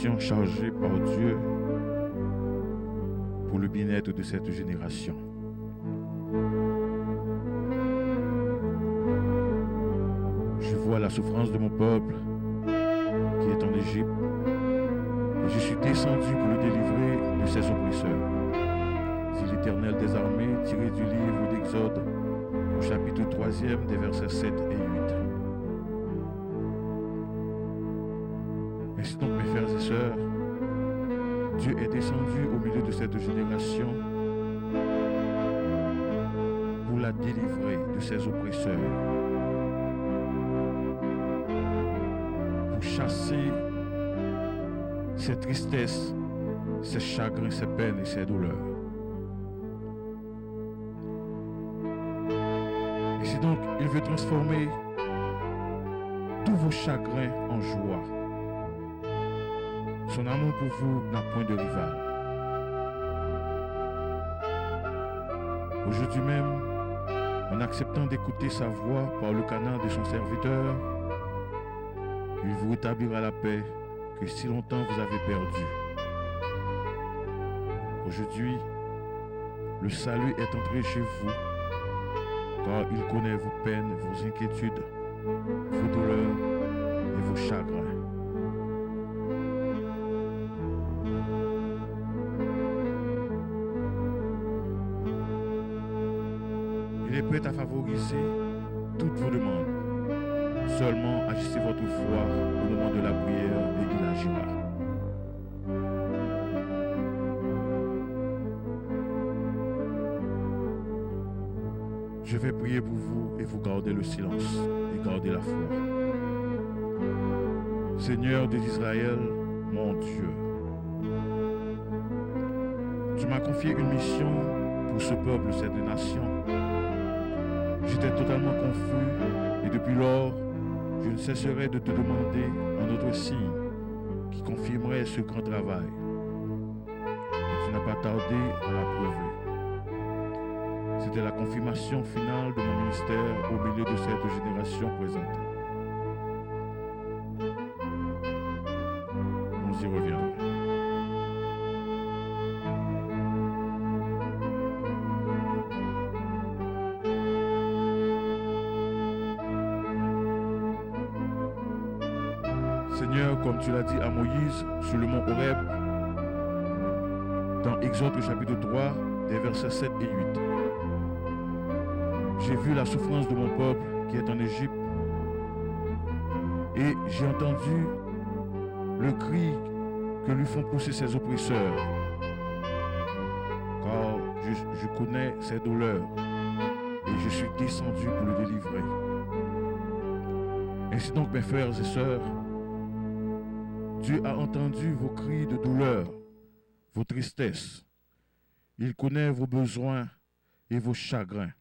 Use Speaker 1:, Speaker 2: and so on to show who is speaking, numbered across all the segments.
Speaker 1: mission chargée par Dieu pour le bien-être de cette génération. Je vois la souffrance de mon peuple qui est en Égypte et je suis descendu pour le délivrer de ses oppresseurs. C'est l'Éternel des armées, tiré du livre d'Exode, au chapitre 3e, des versets 7 et 8. Ainsi donc, mes frères et sœurs, Dieu est descendu au milieu de cette génération pour la délivrer de ses oppresseurs, pour chasser ses tristesses, ses chagrins, ses peines et ses douleurs. Et c'est donc, il veut transformer tous vos chagrins en joie. Son amour pour vous n'a point de rival. Aujourd'hui même, en acceptant d'écouter sa voix par le canal de son serviteur, il vous rétablira la paix que si longtemps vous avez perdue. Aujourd'hui, le salut est entré chez vous, car il connaît vos peines, vos inquiétudes, vos douleurs et vos chagrins. Il est prêt à favoriser toutes vos demandes. Seulement agissez votre foi au moment de la prière et il agira. Je vais prier pour vous et vous garder le silence et garder la foi. Seigneur des Israël, mon Dieu, tu m'as confié une mission pour ce peuple, cette nation. J'étais totalement confus et depuis lors, je ne cesserai de te demander un autre signe qui confirmerait ce grand travail. Et tu n'as pas tardé à l'approuver. C'était la confirmation finale de mon ministère au milieu de cette génération présente. Nous y reviendrons. Seigneur, comme tu l'as dit à Moïse sur le mont Horeb, dans Exode chapitre 3, des versets 7 et 8. J'ai vu la souffrance de mon peuple qui est en Égypte et j'ai entendu le cri que lui font pousser ses oppresseurs, car je connais ses douleurs et je suis descendu pour le délivrer. Ainsi donc, mes frères et sœurs, Dieu a entendu vos cris de douleur, vos tristesses. Il connaît vos besoins et vos chagrins.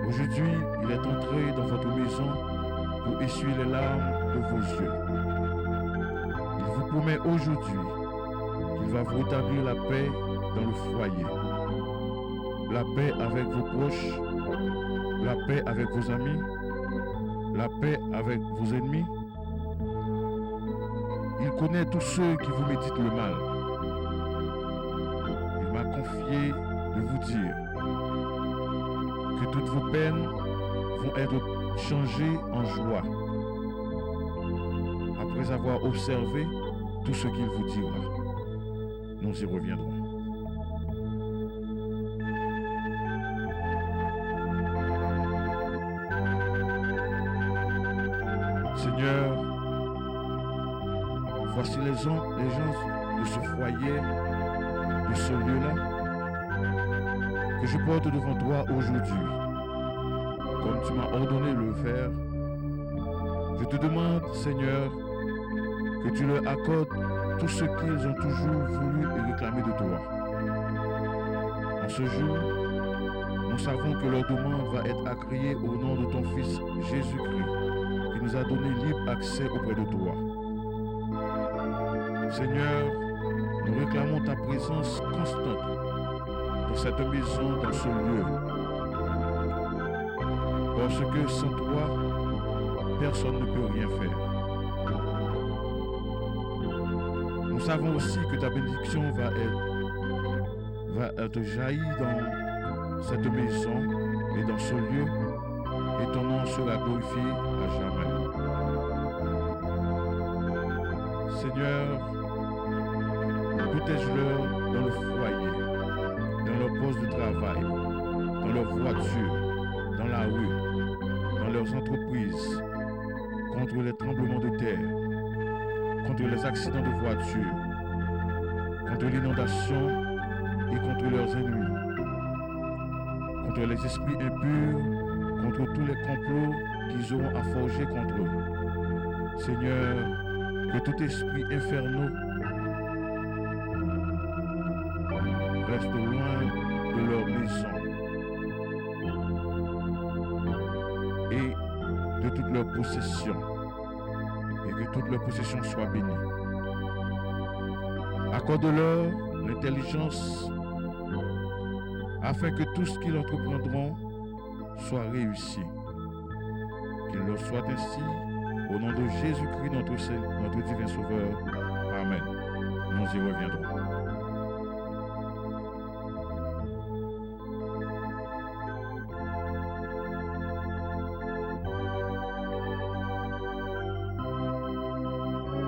Speaker 1: Aujourd'hui, il est entré dans votre maison pour essuyer les larmes de vos yeux. Il vous promet aujourd'hui qu'il va vous rétablir la paix dans le foyer, la paix avec vos proches, la paix avec vos amis, la paix avec vos ennemis. Il connaît tous ceux qui vous méditent le mal. Il m'a confié de vous dire que toutes vos peines vont être changées en joie après avoir observé tout ce qu'il vous dira. Nous y reviendrons. Seigneur, voici les gens de ce foyer, de ce lieu-là, que je porte devant toi aujourd'hui. Comme tu m'as ordonné de le faire, je te demande, Seigneur, que tu leur accordes tout ce qu'ils ont toujours voulu et réclamé de toi. En ce jour, nous savons que leur demande va être agréée au nom de ton Fils Jésus-Christ, qui nous a donné libre accès auprès de toi. Seigneur, nous réclamons ta présence constante dans cette maison, dans ce lieu. Parce que sans toi, personne ne peut rien faire. Nous savons aussi que ta bénédiction va être jaillie dans cette maison et dans ce lieu, et ton nom sera glorifié à jamais. Seigneur, protège-leur dans le foyer, dans leur poste de travail, dans leur voiture, dans la rue, dans leurs entreprises, contre les tremblements de terre, contre les accidents de voiture, contre l'inondation et contre leurs ennemis, contre les esprits impurs, contre tous les complots qu'ils auront à forger contre eux. Seigneur, que tout esprit infernal reste loin de leur maison et de toute leur possession, et que toute leur possession soit bénie. Accorde-leur l'intelligence afin que tout ce qu'ils entreprendront soit réussi. Qu'il leur soit ainsi, au nom de Jésus-Christ, notre divin Sauveur. Amen. Nous y reviendrons.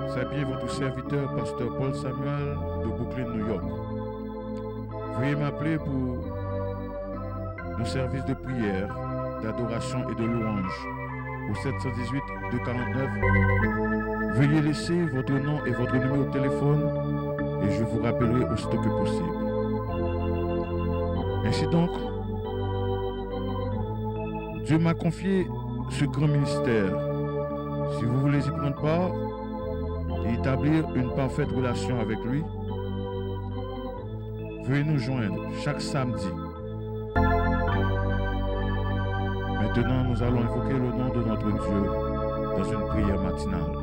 Speaker 1: C'est bien votre serviteur, pasteur Paul Samuel de Brooklyn, New York. Veuillez m'appeler pour nos services de prière, d'adoration et de louange au 718 249. Veuillez laisser votre nom et votre numéro de téléphone et je vous rappellerai aussitôt que possible. Ainsi donc, Dieu m'a confié ce grand ministère. Si vous voulez y prendre part et établir une parfaite relation avec lui, veuillez nous joindre chaque samedi. Maintenant, nous allons invoquer le nom de notre Dieu dans une prière matinale.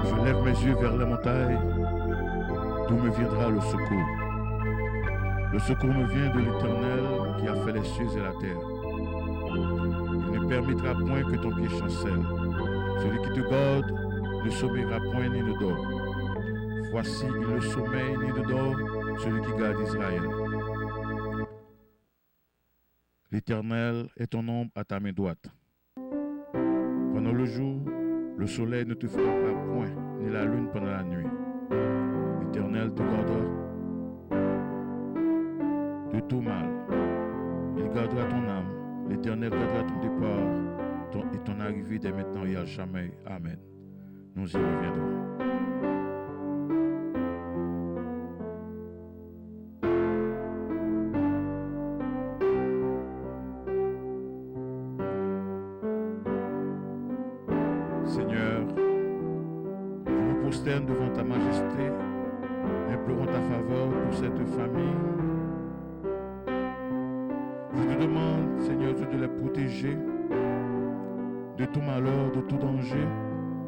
Speaker 1: Je lève mes yeux vers les montagnes, d'où me viendra le secours. Le secours me vient de l'Éternel qui a fait les cieux et la terre. Il ne permettra point que ton pied chancelle. Celui qui te garde ne sommeillera point ni ne dort. Voici, il ne sommeille ni ne dort, celui qui garde Israël. L'Éternel est ton ombre à ta main droite. Pendant le jour, le soleil ne te frappera point, ni la lune pendant la nuit. L'Éternel te gardera de tout mal. Il gardera ton âme. L'Éternel gardera ton départ et ton arrivée dès maintenant et à jamais. Amen. Nous y reviendrons. Seigneur, je me prosterne devant ta majesté, implorant ta faveur pour cette famille. Je te demande, Seigneur Dieu, de les protéger de tout malheur, de tout danger,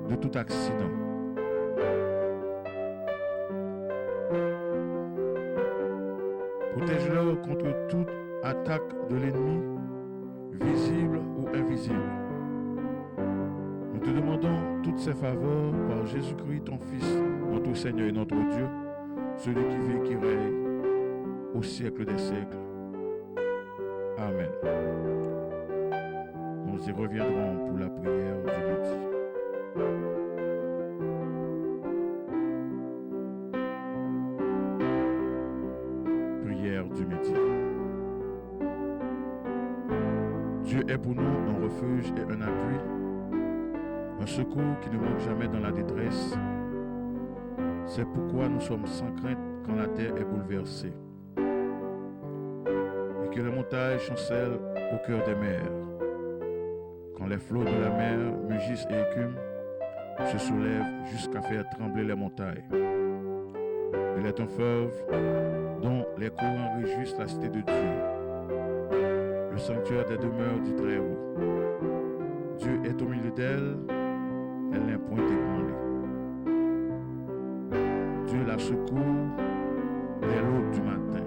Speaker 1: de tout accident. Protège-leur contre toute attaque de l'ennemi, visible ou invisible. Nous te demandons toutes ces faveurs par Jésus-Christ, ton Fils, notre Seigneur et notre Dieu, celui qui vit et qui règne au siècle des siècles. Amen. Nous y reviendrons pour la prière du midi. Prière du midi. Dieu est pour nous un refuge et un appui, un secours qui ne manque jamais dans la détresse. C'est pourquoi nous sommes sans crainte quand la terre est bouleversée et que les montagnes chancellent au cœur des mers. Quand les flots de la mer mugissent et écument, se soulèvent jusqu'à faire trembler les montagnes. Il est un fleuve dont les courants réjouissent la cité de Dieu, le sanctuaire des demeures du Très-Haut. Dieu est au milieu d'elle, elle n'est point ébranlée. Dieu la secourt dès l'aube du matin.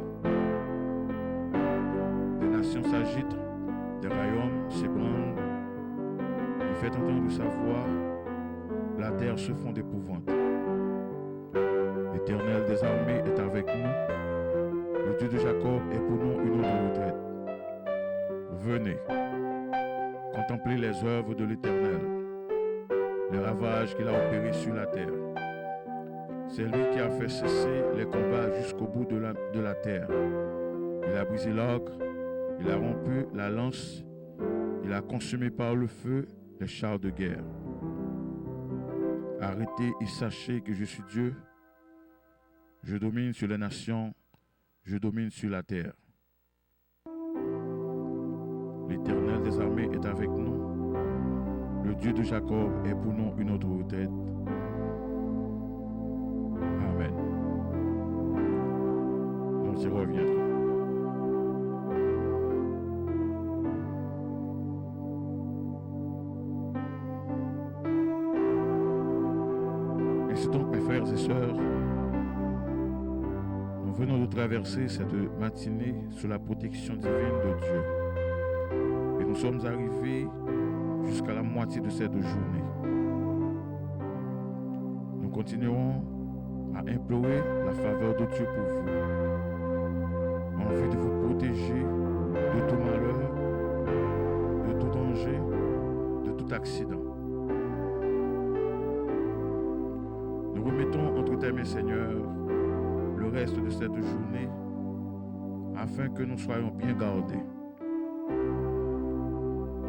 Speaker 1: Des nations s'agitent, des royaumes s'ébranlent. Il fait entendre sa voix, la terre se fond d'épouvante. L'Éternel des armées est avec nous. Le Dieu de Jacob est pour nous une autre retraite. Venez, contemplez les œuvres de l'Éternel, les ravages qu'il a opérés sur la terre. C'est lui qui a fait cesser les combats jusqu'au bout de la terre. Il a brisé l'arc, il a rompu la lance, il a consumé par le feu les chars de guerre. Arrêtez et sachez que je suis Dieu. Je domine sur les nations, je domine sur la terre. L'Éternel des armées est avec nous. Le Dieu de Jacob est pour nous une autre retraite. Amen. Nous y reviendrons. Ainsi donc, mes frères et sœurs, nous venons de traverser cette matinée sous la protection divine de Dieu. Et nous sommes arrivés jusqu'à la moitié de cette journée. Nous continuerons à implorer la faveur de Dieu pour vous, en vue de vous protéger de tout malheur, de tout danger, de tout accident. Nous remettons entre tes mains, Seigneur, le reste de cette journée, afin que nous soyons bien gardés.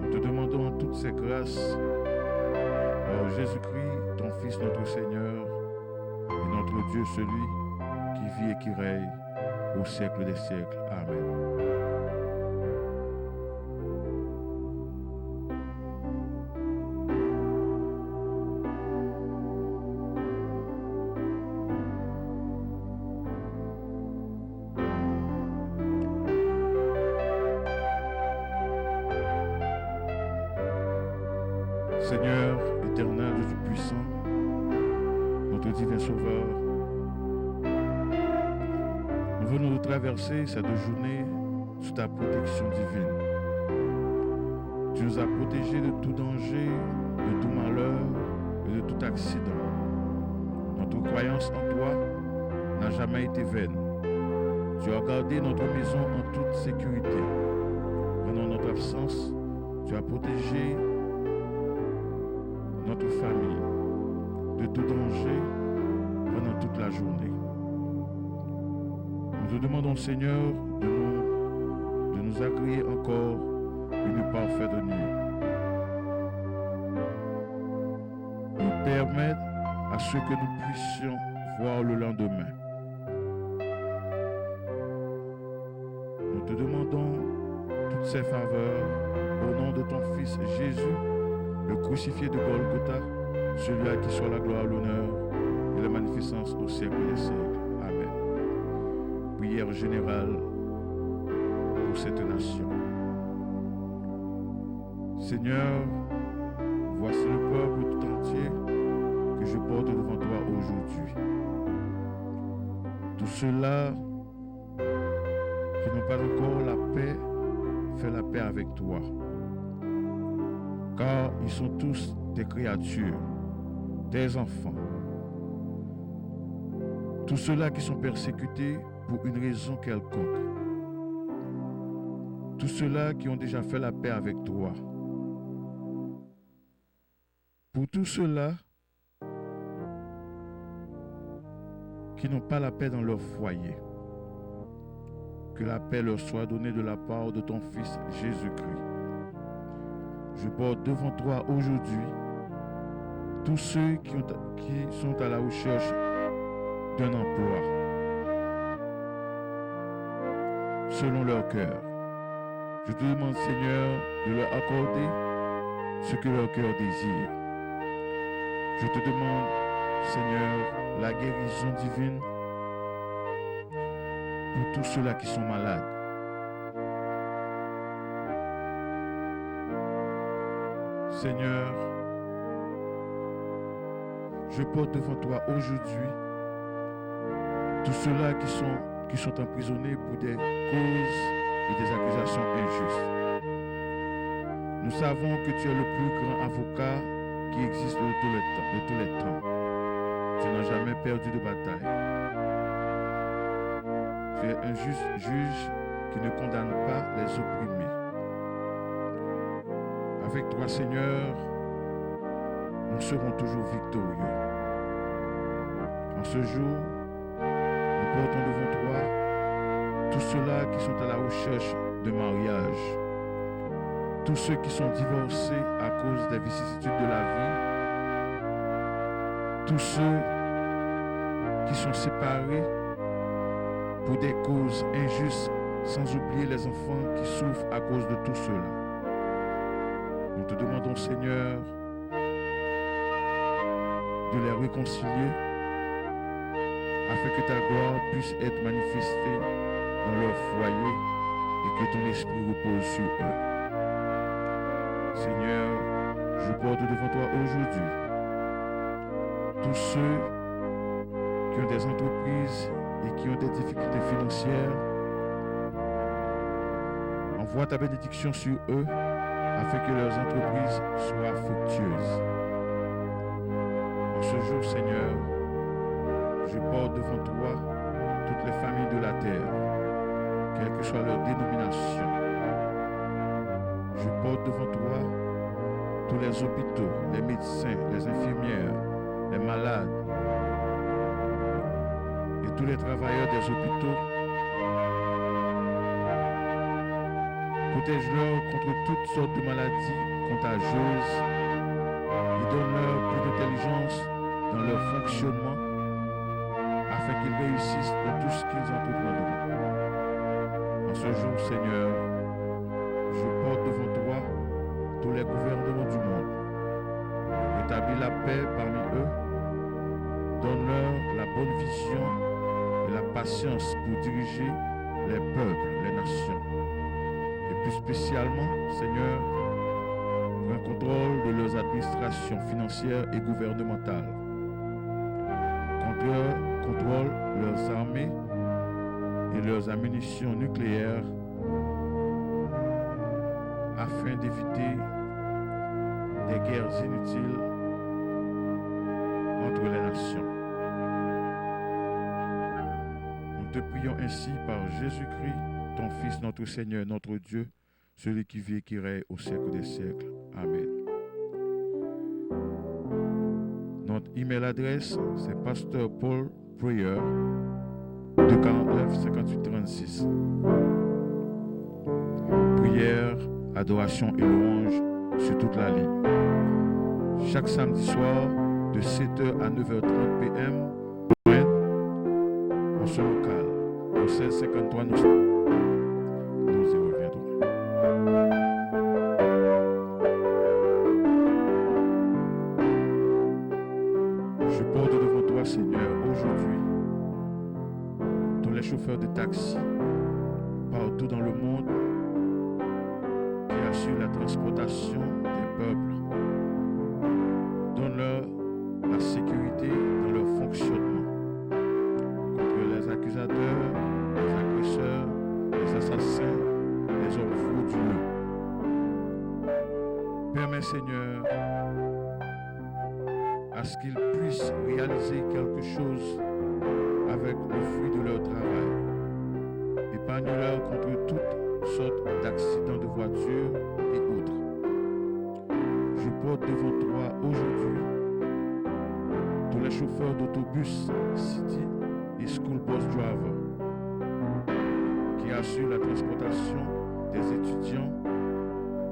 Speaker 1: Nous te demandons toutes ces grâces par Jésus-Christ, ton Fils, notre Seigneur, et notre Dieu, celui qui vit et qui règne au siècle des siècles. Amen. Seigneur éternel, Dieu puissant, notre divin Sauveur, nous venons de traverser cette journée sous ta protection divine. Tu nous as protégés de tout danger, de tout malheur et de tout accident. Notre croyance en toi n'a jamais été vaine. Tu as gardé notre maison en toute sécurité. Pendant notre absence, tu as protégé notre famille de tout danger pendant toute la journée. Nous te demandons, Seigneur, de nous agréer encore une parfaite nuit. Et permettre à ce que nous puissions voir le lendemain. Nous te demandons toutes ces faveurs au nom de ton Fils Jésus, le crucifié de Golgotha, celui à qui soit la gloire, l'honneur et la magnificence au siècle des siècles. Amen. Prière générale pour cette nation. Seigneur, voici le peuple tout entier que je porte devant toi aujourd'hui. Tous ceux-là qui n'ont pas encore la paix, fais la paix avec toi. Car ils sont tous des créatures, des enfants. Tous ceux-là qui sont persécutés pour une raison quelconque. Tous ceux-là qui ont déjà fait la paix avec toi. Pour tous ceux-là qui n'ont pas la paix dans leur foyer, que la paix leur soit donnée de la part de ton Fils Jésus-Christ. Je porte devant toi aujourd'hui tous ceux qui sont à la recherche d'un emploi selon leur cœur. Je te demande, Seigneur, de leur accorder ce que leur cœur désire. Je te demande, Seigneur, la guérison divine pour tous ceux-là qui sont malades. Seigneur, je porte devant toi aujourd'hui tous ceux-là qui sont emprisonnés pour des causes et des accusations injustes. Nous savons que tu es le plus grand avocat qui existe de tous les temps. Tu n'as jamais perdu de bataille. Tu es un juste juge qui ne condamne pas les opprimés. Avec toi, Seigneur, nous serons toujours victorieux. En ce jour, nous portons devant toi tous ceux-là qui sont à la recherche de mariage, tous ceux qui sont divorcés à cause des vicissitudes de la vie, tous ceux qui sont séparés pour des causes injustes, sans oublier les enfants qui souffrent à cause de tout cela. Nous te demandons, Seigneur, de les réconcilier afin que ta gloire puisse être manifestée dans leur foyer et que ton esprit repose sur eux. Seigneur, je porte devant toi aujourd'hui tous ceux qui ont des entreprises et qui ont des difficultés financières. Envoie ta bénédiction sur eux afin que leurs entreprises soient fructueuses. En ce jour, Seigneur, je porte devant toi toutes les familles de la terre, quelle que soit leur dénomination. Je porte devant toi tous les hôpitaux, les médecins, les infirmières, les malades et tous les travailleurs des hôpitaux. Protège-leur contre toutes sortes de maladies contagieuses et donne-leur plus d'intelligence dans leur fonctionnement afin qu'ils réussissent dans tout ce qu'ils entreprendront. En ce jour, Seigneur, je porte devant toi tous les gouvernements du monde. Rétablis la paix parmi eux. Donne-leur la bonne vision et la patience pour diriger les peuples, les nations. Et plus spécialement, Seigneur, prends contrôle de leurs administrations financières et gouvernementales. Contrôle leurs armées et leurs ammunitions nucléaires afin d'éviter des guerres inutiles entre les nations. Nous te prions ainsi par Jésus-Christ, ton Fils, notre Seigneur, notre Dieu, celui qui vit et qui règne au siècle des siècles. Amen. Notre email adresse, c'est pasteur.paul.prayer 249 58 36. Prière, adoration et louange sur toute la ligne. Chaque samedi soir, de 7h à 9h30 p.m. en ce local, au 1653 nous y reviendrons. Je porte devant toi, Seigneur, aujourd'hui, tous les chauffeurs de taxi, partout dans le monde, qui assurent la transportation des peuples. Donne-leur la sécurité dans leur fonctionnement, contre les accusateurs, les agresseurs, les assassins, les hommes frauduleux. Permets, Seigneur, à ce qu'ils puissent réaliser quelque chose avec le fruit de leur travail. Épargne-leur contre toutes sortes d'accidents de voiture et autres. Je porte devant toi aujourd'hui tous les chauffeurs d'autobus, city et school bus drivers qui assurent la transportation des étudiants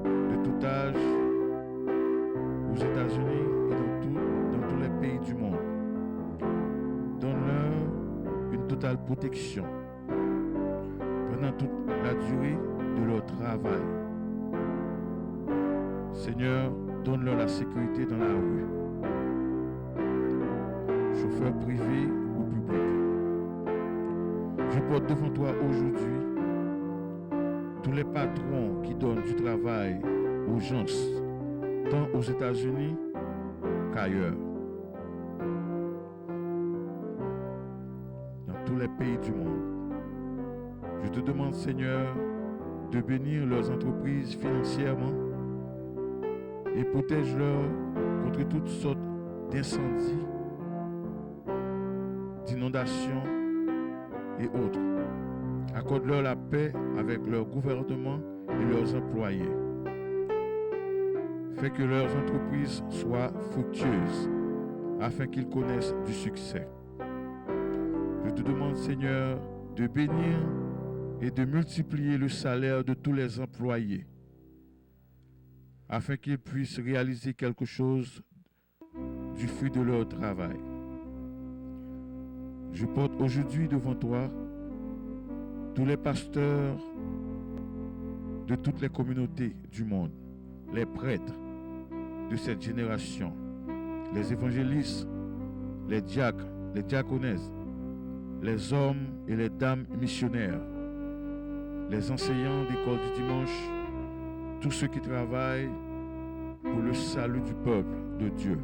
Speaker 1: de tout âge aux États-Unis et dans tous les pays du monde. Donne-leur une totale protection pendant toute la durée de leur travail. Seigneur, donne-leur la sécurité dans la rue. Chauffeur privé ou public. Je porte devant toi aujourd'hui tous les patrons qui donnent du travail aux gens, tant aux États-Unis qu'ailleurs, dans tous les pays du monde. Je te demande, Seigneur, de bénir leurs entreprises financièrement et protège-leur contre toutes sortes d'incendies, d'inondations et autres. Accorde-leur la paix avec leur gouvernement et leurs employés. Fais que leurs entreprises soient fructueuses afin qu'ils connaissent du succès. Je te demande, Seigneur, de bénir et de multiplier le salaire de tous les employés afin qu'ils puissent réaliser quelque chose du fruit de leur travail. Je porte aujourd'hui devant toi tous les pasteurs de toutes les communautés du monde, les prêtres de cette génération, les évangélistes, les diacres, les diaconesses, les hommes et les dames missionnaires, les enseignants d'école du dimanche, tous ceux qui travaillent pour le salut du peuple de Dieu.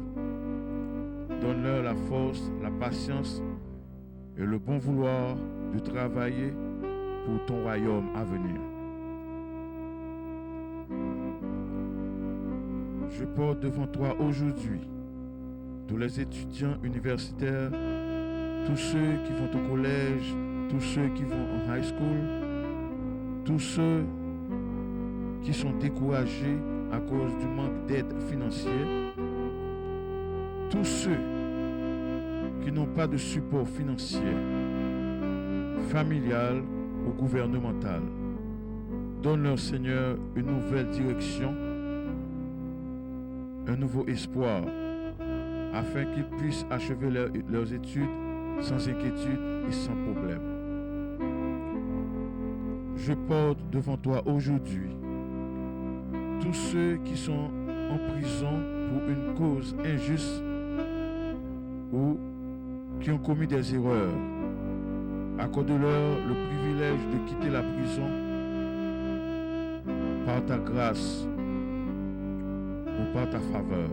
Speaker 1: Donne-leur la force, la patience et le bon vouloir de travailler pour ton royaume à venir. Je porte devant toi aujourd'hui tous les étudiants universitaires, tous ceux qui vont au collège, tous ceux qui vont en high school, tous ceux qui sont découragés à cause du manque d'aide financière, tous ceux qui n'ont pas de support financier, familial ou gouvernemental. Donne-leur, Seigneur, une nouvelle direction, un nouveau espoir, afin qu'ils puissent achever leurs études sans inquiétude et sans problème. Je porte devant toi aujourd'hui tous ceux qui sont en prison pour une cause injuste ou qui ont commis des erreurs. Accorde-leur le privilège de quitter la prison par ta grâce ou par ta faveur.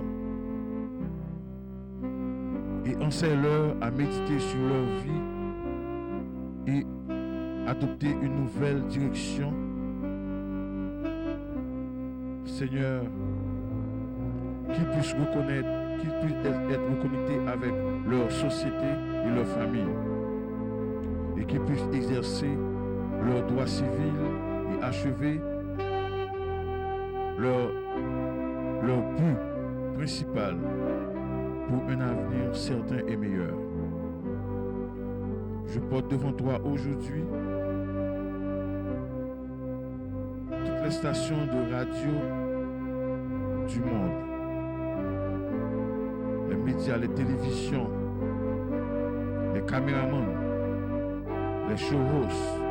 Speaker 1: Et enseigne-leur à méditer sur leur vie et adopter une nouvelle direction. Seigneur, qu'ils puissent reconnaître, qu'ils puissent être reconnectés avec leur société et leur famille, et qu'ils puissent exercer leurs droits civils et achever leur but principal pour un avenir certain et meilleur. Je porte devant toi aujourd'hui toutes les stations de radio du monde, les médias, les télévisions, les caméramans, les showhosts,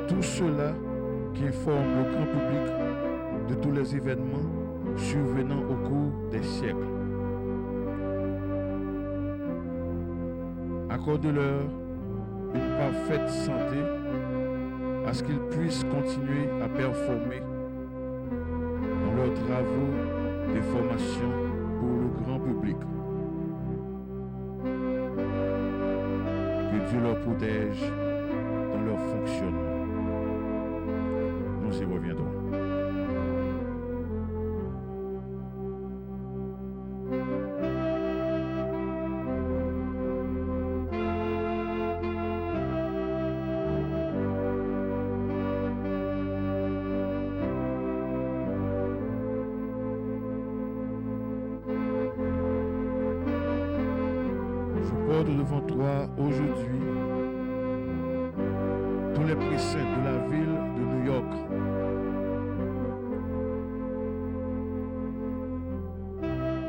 Speaker 1: tous ceux-là qui informent le grand public de tous les événements survenant au cours des siècles. Accorde-leur une parfaite santé à ce qu'ils puissent continuer à performer dans leurs travaux de formation pour le grand public. Que Dieu leur protège dans leur fonctionnement. Nous y reviendrons. Devant toi aujourd'hui tous les préceptes de la ville de New York,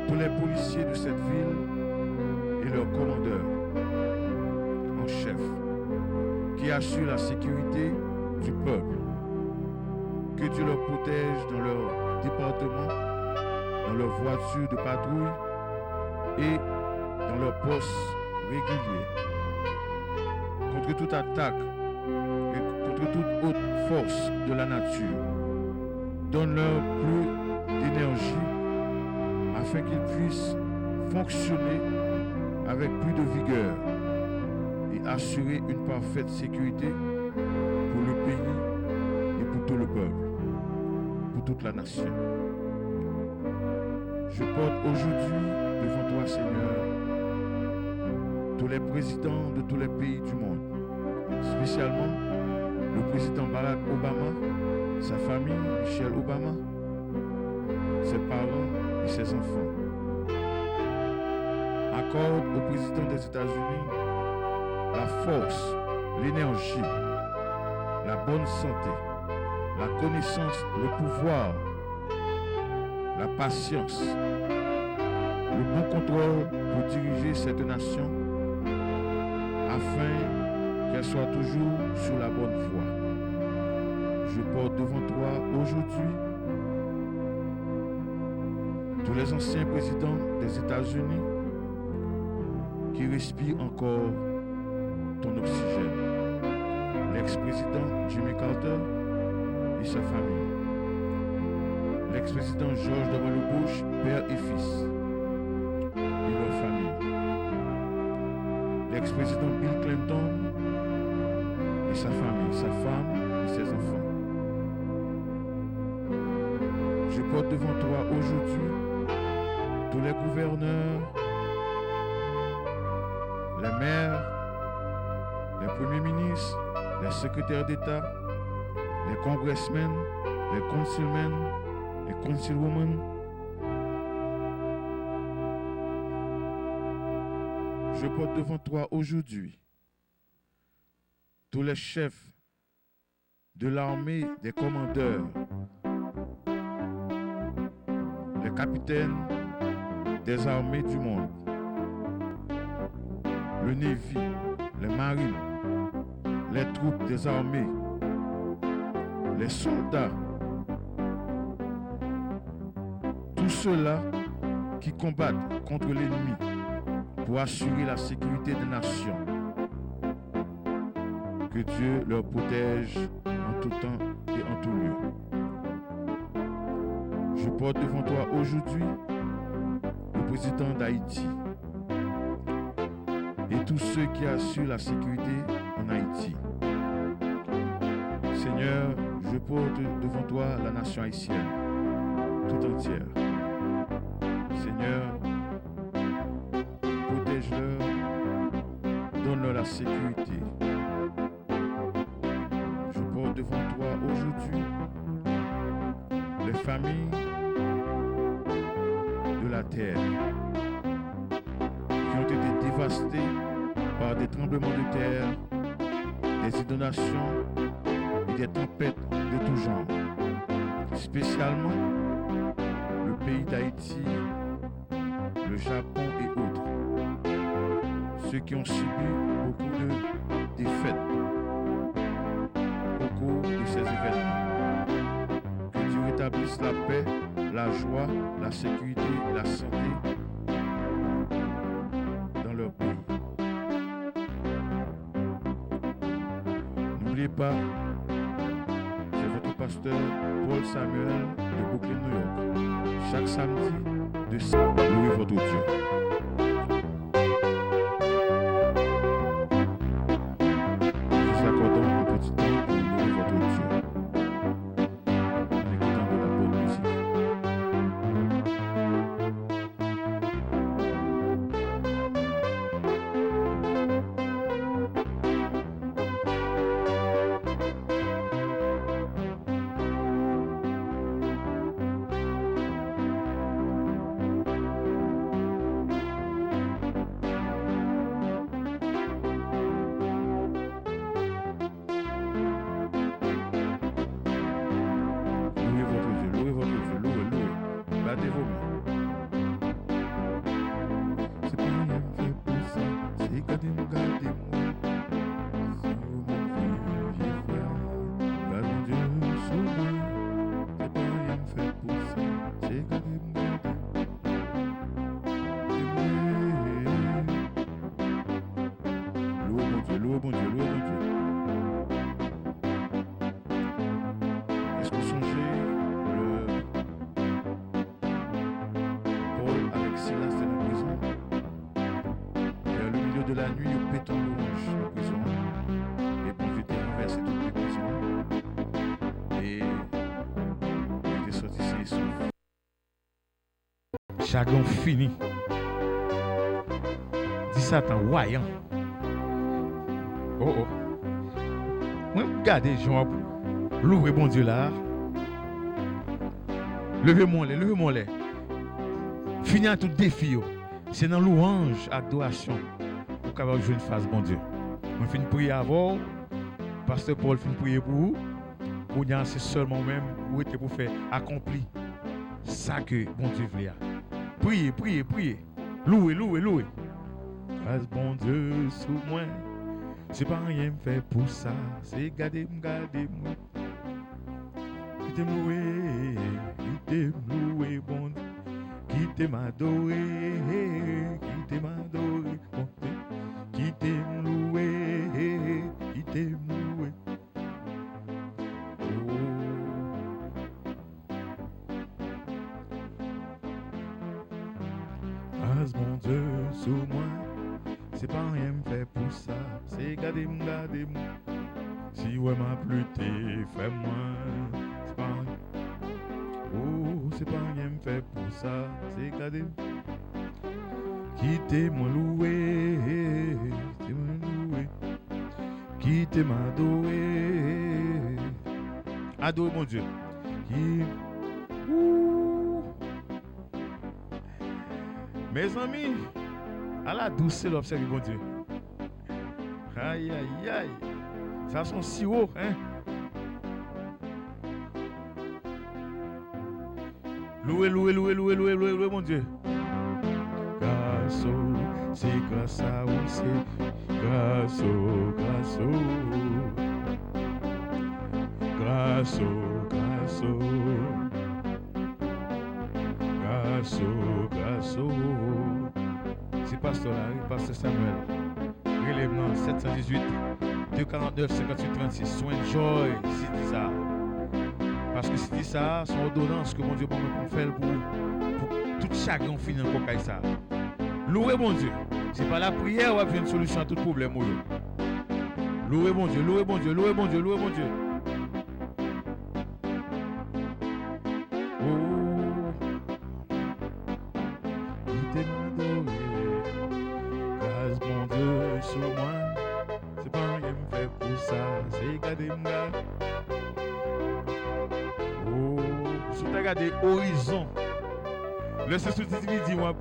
Speaker 1: tous les policiers de cette ville et leurs commandeurs en chef qui assurent la sécurité du peuple. Que Dieu leur protège dans leur département, dans leurs voitures de patrouille et dans leurs postes réguliers, contre toute attaque et contre toute autre force de la nature. Donne-leur plus d'énergie afin qu'ils puissent fonctionner avec plus de vigueur et assurer une parfaite sécurité pour le pays et pour tout le peuple, pour toute la nation. Je porte aujourd'hui devant toi, Seigneur, tous les présidents de tous les pays du monde, spécialement le président Barack Obama, sa famille, Michelle Obama, ses parents et ses enfants. Accorde au président des États-Unis la force, l'énergie, la bonne santé, la connaissance, le pouvoir, la patience, le bon contrôle pour diriger cette nation afin qu'elle soit toujours sur la bonne voie. Je porte devant toi aujourd'hui tous les anciens présidents des États-Unis qui respirent encore ton oxygène. L'ex-président Jimmy Carter et sa famille. L'ex-président George W. Bush, père et fils, et leur famille. L'ex-président Bill Clinton et sa famille, sa femme et ses enfants. Je porte devant toi aujourd'hui tous les gouverneurs, les maires, les premiers ministres, les secrétaires d'État, les congressmen, les councilmen, les councilwomen. Je porte devant toi aujourd'hui tous les chefs de l'armée, des commandeurs, les capitaines des armées du monde, le Navy, les marines, les troupes des armées, les soldats, tous ceux-là qui combattent contre l'ennemi pour assurer la sécurité des nations. Que Dieu leur protège en tout temps et en tout lieu. Je porte devant toi aujourd'hui le président d'Haïti et tous ceux qui assurent la sécurité en Haïti. Seigneur, je porte devant toi la nation haïtienne tout entière. Seigneur, protège-leur, donne-leur la sécurité. Je porte devant toi aujourd'hui les familles de la terre qui ont été dévastées par des tremblements de terre, des inondations et des tempêtes de tout genre. Spécialement le pays d'Haïti, le Japon et autres. Ceux qui ont subi beaucoup de défaites au cours de ces événements. Que Dieu rétablisse la paix, la joie, la sécurité et la santé dans leur pays. N'oubliez pas, c'est votre pasteur Paul Samuel de Brooklyn, New York. Chaque samedi, de louez votre Dieu. Nous accordons un petit temps pour louer votre Dieu en écoutant de la bonne musique. Louez votre Dieu, louez. Battez vos mains. C'est pas rien fait pour ça, c'est gardez-moi. Si vous m'envoyez, frère, garde mon Dieu sur moi. C'est pas rien fait pour ça, c'est gardez-moi. Louez mon Dieu. Est-ce que vous songez Paul avec Silas de la prison? Vers le milieu de la nuit, au pétant louange de prison, et puis il était renversé toutes les prisons, et il était sorti sain et sauf.
Speaker 2: chagrin fini. Dis ça en voyant. Oh oh. Moi, regardez, Jean, louez bon Dieu là. Levez-moi les. Fini à tout défi. C'est dans louange, adoration. Pour qu'on jouer une phase, bon Dieu. Je finis de prier avant. Pasteur Paul finit de prier pour vous. Pour dire c'est seulement même où était pour faire accomplir ça que bon Dieu voulait. Priez. Louez. Grâce bon Dieu sous moi. C'est pas rien fait pour ça. C'est garder moi. Quittez m'louer, bon Dieu. Quittez m'adorer, bon Dieu. Quittez m'louer. Grâce mon Dieu sous moi, c'est pas rien fait pour ça, c'est garder moi. Si ouais m'a plu t'es fait moi, c'est pas rien. Oh, c'est pas rien fait pour ça, c'est garder. Quittez moi louer, quittez m'adorer. Adorer mon Dieu. Mes amis, à la douce, c'est l'observer, bon Dieu. Aïe. Ça sont si haut, hein? Louez, mon Dieu. Grâce, c'est grâce à vous, c'est grâce. C'est pasteur là, pasteur Samuel. Relèvement 718 249 58 36. Soin de joy, c'est dit ça. Parce que c'est dit ça, son ordonnance que mon Dieu pour me faire pour tout chagrin fini encore comme ça. Louez mon Dieu. C'est pas la prière ou une solution à tout problème. Louez mon Dieu. Regardez horizon. Le sens dit on va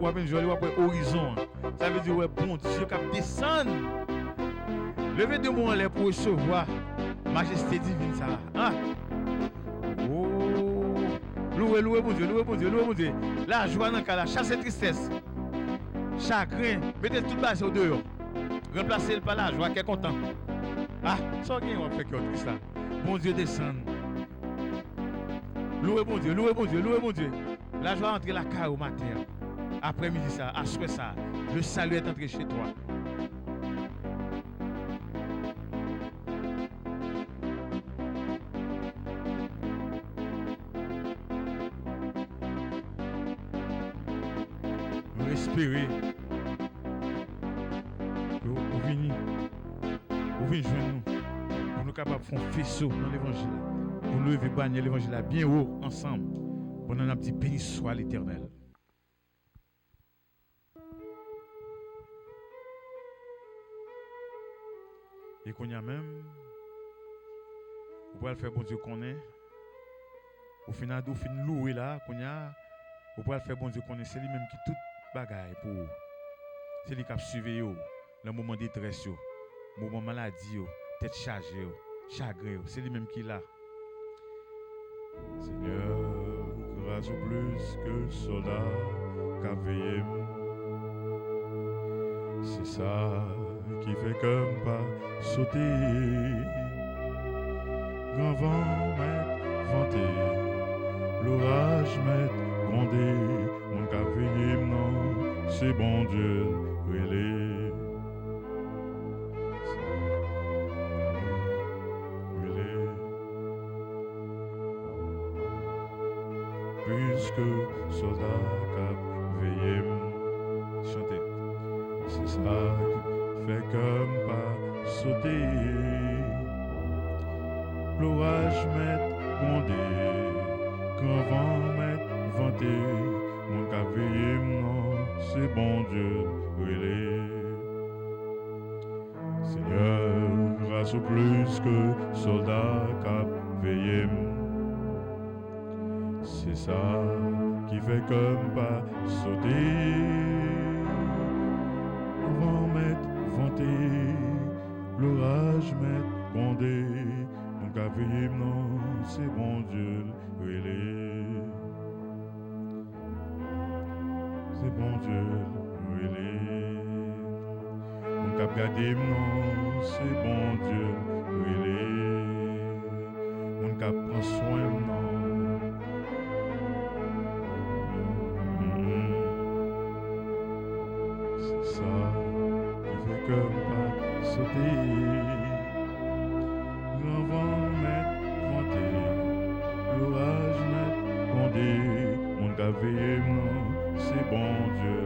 Speaker 2: horizon. Ça veut dire ouais bon Dieu qui descend. Levez de moi les pour recevoir majesté divine ça. Hein? Oh, louez mon Dieu. La joie dans la chasser tristesse. Chagrin, mettez tout bas au dehors. Remplacez-le par la joie qui est content. Ah, ça qui on fait que triste là. Bon Dieu descend. Louez mon Dieu. La joie entre la caille au matin. Après-midi ça, après ça, le salut est entré chez toi. Respirez. Vous venez joindre nous. Pour nous capables de faire un faisceau dans l'évangile. Pour nous lever bannier l'évangile bien haut ensemble. Pour nous un petit béni soit l'Éternel. Et qu'on y a même, vous pouvez le faire bon Dieu qu'on est. Au final, vous finissez louer là, qu'on y a, vous pouvez le faire bon Dieu qu'on est. C'est lui-même qui tout bagaille pour vous. C'est lui qui a suivi vous, le moment de détresse, le moment de maladie, tête chargée, chagrin. C'est lui-même qui est là. Seigneur, grâce au plus que soldat qu'a veillé. C'est ça qui fait comme pas sauter. Grand vent m'est vanté, l'orage m'est grondé. Mon qu'a veillé, non, c'est bon Dieu, relais. Puisque soldat cap veillé, chanter, c'est ça qui fait comme pas sauter. L'orage m'est grondé, grand vent m'est vanté, mon
Speaker 1: qu'à veiller, non, c'est bon Dieu, relais. Seigneur, grâce au plus que soldat qu'à veiller. C'est ça qui fait comme pas sauter. Le vent m'être vanté, l'orage m'être grondé. Mon qu'à veiller, non, c'est bon Dieu, relais. C'est bon Dieu, relais. Mon cap gardé, non, c'est bon Dieu, relais. Mon cap prend soin, non. C'est ça qui fait comme pas sauter. Grand vent m'être vanté, l'orage m'être grondé. Mon cap veillé, non, c'est bon Dieu,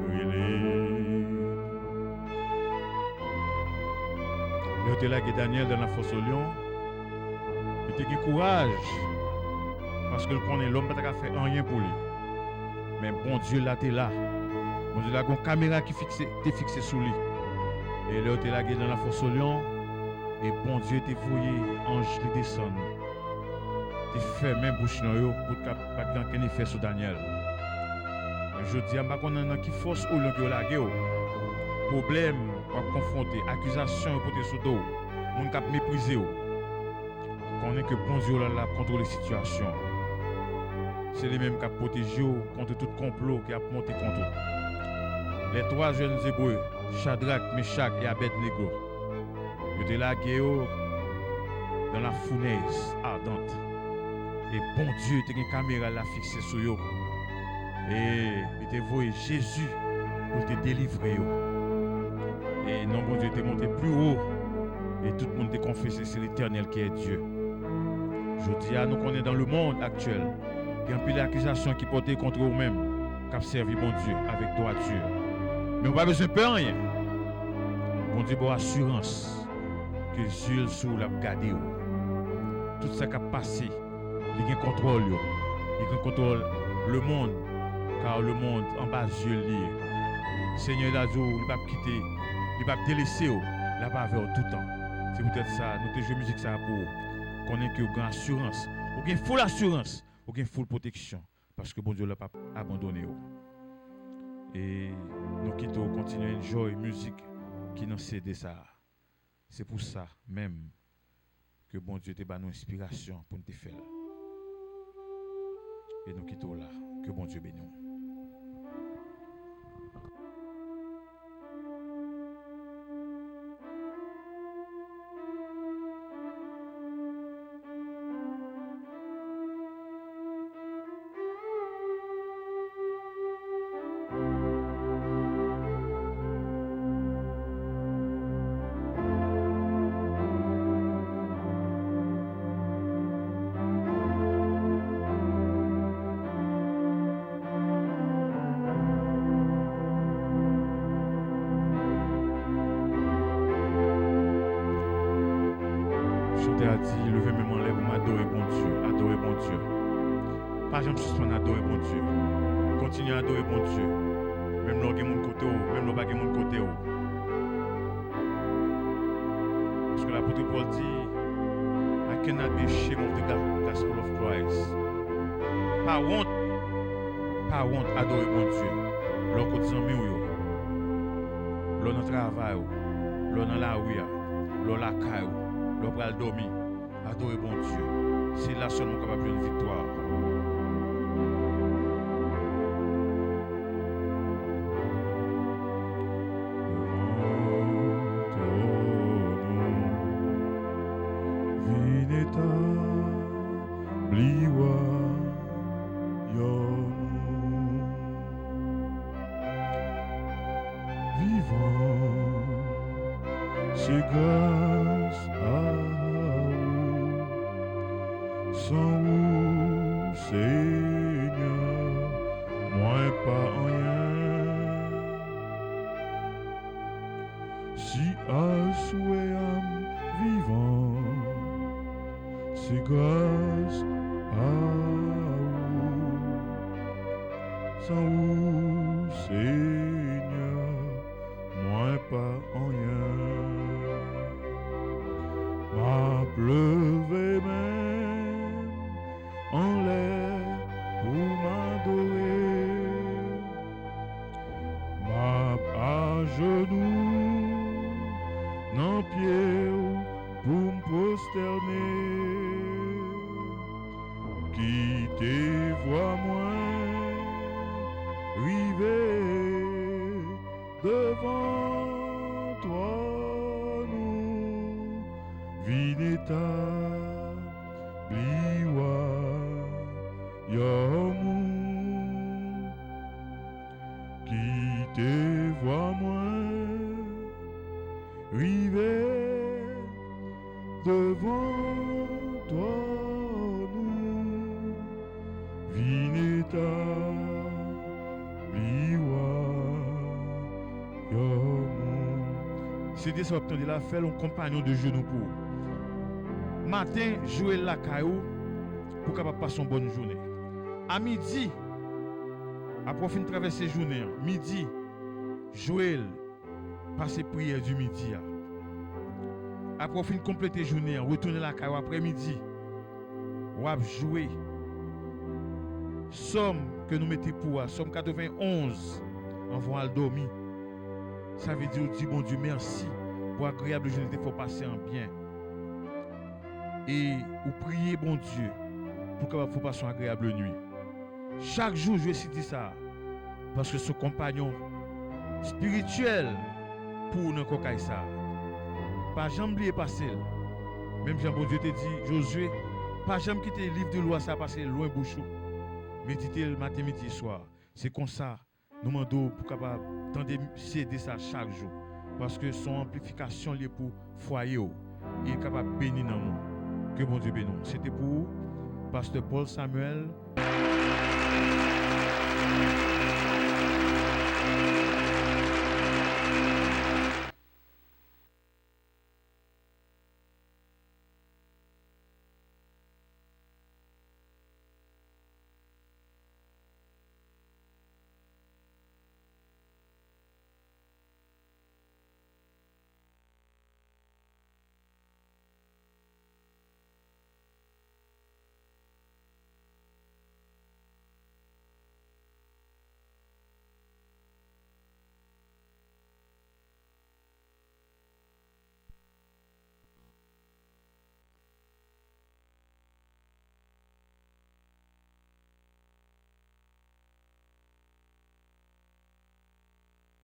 Speaker 1: relais. Il était là que Daniel dans la fosse au lion. Il était courage. Parce que l'homme n'a pas fait rien pour lui. Mais bon Dieu là, t'es là. Bon Dieu là, une caméra qui était fixée sur lui. Et là, il était là dans la fosse au lion. Et bon Dieu était voyé, ange qui descend. Il fait même bouche dans eux pour que pas effet sur Daniel. Je dis, je ne sais pas qui force au lion qui a la problème, confronter, accusation, porter sous dos, mon cap mépriser. On est que bon Dieu là contre les situations. C'est les mêmes qui protégé contre tout complot qui a monté contre eux. Les trois jeunes Hébreux, Shadrach, Meshach et Abednego, ils étaient là dans la fournaise ardente. Et bon Dieu était une caméra là fixée sur eux. Et il était voué Jésus pour te délivrer. Et non, bon Dieu était monté plus haut. Et tout le monde était confessé, c'est l'Éternel qui est Dieu. Je dis à nous qu'on est dans le monde actuel. Il y a un peu d'accusations qui portent contre eux-mêmes, qui ont servi bon Dieu avec droiture. Mais on n'a pas besoin de peur rien. Bon Dieu, bon assurance que Dieu sous la gardé. Tout ça qui a passé, il contrôle. Il contrôle le monde, car le monde en bas Dieu lié. Seigneur Lazou, il ne va pas quitter, il ne va pas délaisser, il va pas vers tout temps. C'est peut-être ça, nous te jouons musique ça pour qu'on ait que une assurance, ou une full assurance, ou une full protection, parce que bon Dieu l'a pas abandonné. Et nous quittons, continuer une joie musique qui nous cède ça. C'est pour ça même que bon Dieu te donne une inspiration pour nous faire. Et nous quittons là. Que bon Dieu bénisse. A dit, levez mes mains pour m'adorer bon Dieu, adorer bon Dieu. Pas jamais suspendre adorer bon Dieu. Continuez à adorer bon Dieu. Même là, il y a mon côté, même là, il y a mon côté. Parce que l'apôtre Paul dit, I cannot be ashamed of the gospel of Christ. Pas honte, adorer bon Dieu. L'on côté en mieux, l'on en travail, l'on en la rue, l'on la caille. L'on va dormir, adorer bon Dieu. C'est là seulement qu'on va avoir une victoire. C'est grâce à vous, sans vous, Seigneur, moi pas rien. Si à souhait âme vivant, c'est grâce à vous, sans ou Seigneur, moi pas en rien. M'a pleuvé même en l'air pour m'adorer. M'a à genoux, non pied pour me prosterner. Qui te voit moins, rivé devant toi, nous, vineta, bliwa, yomou. Qui te voit moins, rivé devant toi, nous, vineta, bliwa, yomou.
Speaker 2: C'était ça, obtenir la faire un compagnon de genou pour. Matin, jouer la caillou pour capable passer une bonne journée. À midi, après fin traverser journée, midi, Joël passer prière du midi. Après fin compléter journée, retourner la caillou après-midi. Ou jouer. Somme que nous mettons pour Somme 91 en vont dormir. Ça veut dire bon Dieu merci pour agréable journée qu'il faut passer en bien. Et ou prier bon Dieu pour qu'il faut passer une agréable nuit. Chaque jour je vais citer ça parce que ce compagnon spirituel pour nous cocaille ça. Pas jamais oublier passer. Même Jean bon Dieu te dit Josué, pas jamais quitter le livre de loi ça passer loin bouchou. Méditer le matin, midi, soir. C'est comme ça. Nous demandons pour capable céder ça chaque jour. Parce que son amplification liée pour foyer. Il est capable de bénir dans nous. Que bon Dieu bénisse. C'était pour Pasteur Paul Samuel.